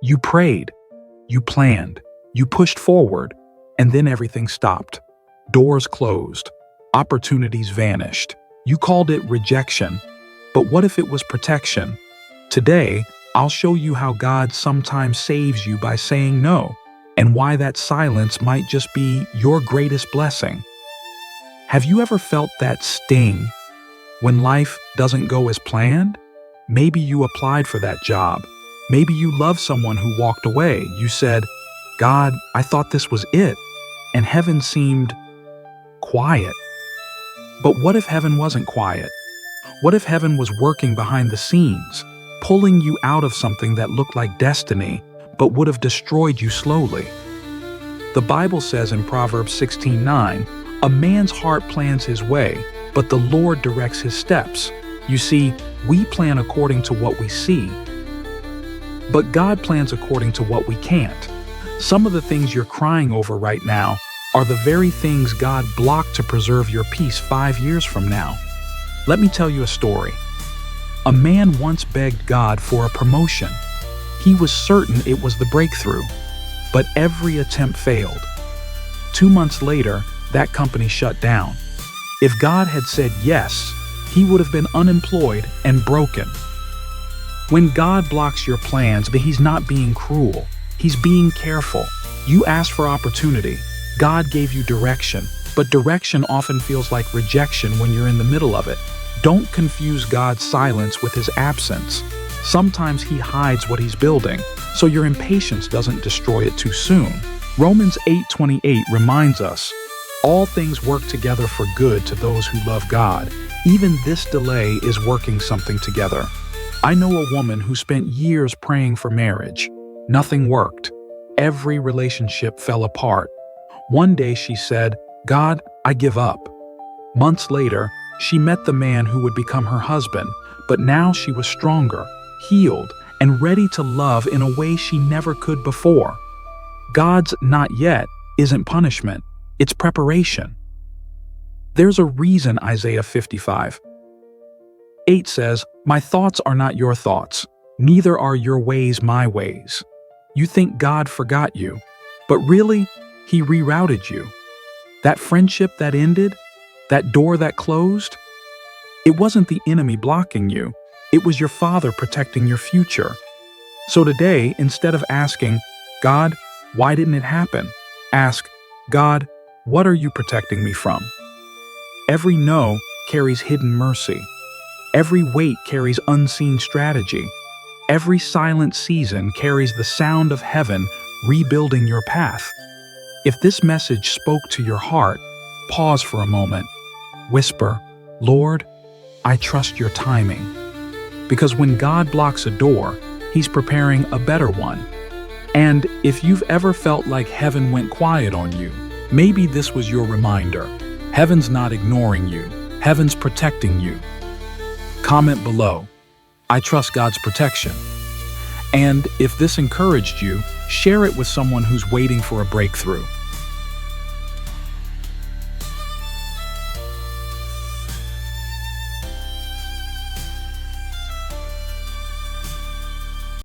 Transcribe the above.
You prayed, you planned, you pushed forward, and then everything stopped. Doors closed, opportunities vanished. You called it rejection, but what if it was protection? Today, I'll show you how God sometimes saves you by saying no, and why that silence might just be your greatest blessing. Have you ever felt that sting when life doesn't go as planned? Maybe you applied for that job. Maybe you love someone who walked away. You said, "God, I thought this was it," and heaven seemed quiet. But what if heaven wasn't quiet? What if heaven was working behind the scenes, pulling you out of something that looked like destiny, but would have destroyed you slowly? The Bible says in Proverbs 16:9, "A man's heart plans his way, but the Lord directs his steps." You see, we plan according to what we see, but God plans according to what we can't. Some of the things you're crying over right now are the very things God blocked to preserve your peace 5 years from now. Let me tell you a story. A man once begged God for a promotion. He was certain it was the breakthrough, but every attempt failed. 2 months later, that company shut down. If God had said yes, he would have been unemployed and broken. When God blocks your plans, he's not being cruel. He's being careful. You asked for opportunity. God gave you direction, but direction often feels like rejection when you're in the middle of it. Don't confuse God's silence with his absence. Sometimes he hides what he's building, so your impatience doesn't destroy it too soon. Romans 8:28 reminds us, "All things work together for good to those who love God." Even this delay is working something together. I know a woman who spent years praying for marriage. Nothing worked. Every relationship fell apart. One day she said, "God, I give up." Months later, she met the man who would become her husband, but now she was stronger, healed, and ready to love in a way she never could before. God's "not yet" isn't punishment, it's preparation. There's a reason Isaiah 55:8 says, "My thoughts are not your thoughts, neither are your ways my ways." You think God forgot you, but really, he rerouted you. That friendship that ended, that door that closed, it wasn't the enemy blocking you, it was your Father protecting your future. So today, instead of asking, "God, why didn't it happen?" ask, "God, what are you protecting me from?" Every no carries hidden mercy. Every wait carries unseen strategy. Every silent season carries the sound of heaven rebuilding your path. If this message spoke to your heart, pause for a moment. Whisper, "Lord, I trust your timing." Because when God blocks a door, he's preparing a better one. And if you've ever felt like heaven went quiet on you, maybe this was your reminder. Heaven's not ignoring you. Heaven's protecting you. Comment below, "I trust God's protection." And if this encouraged you, share it with someone who's waiting for a breakthrough.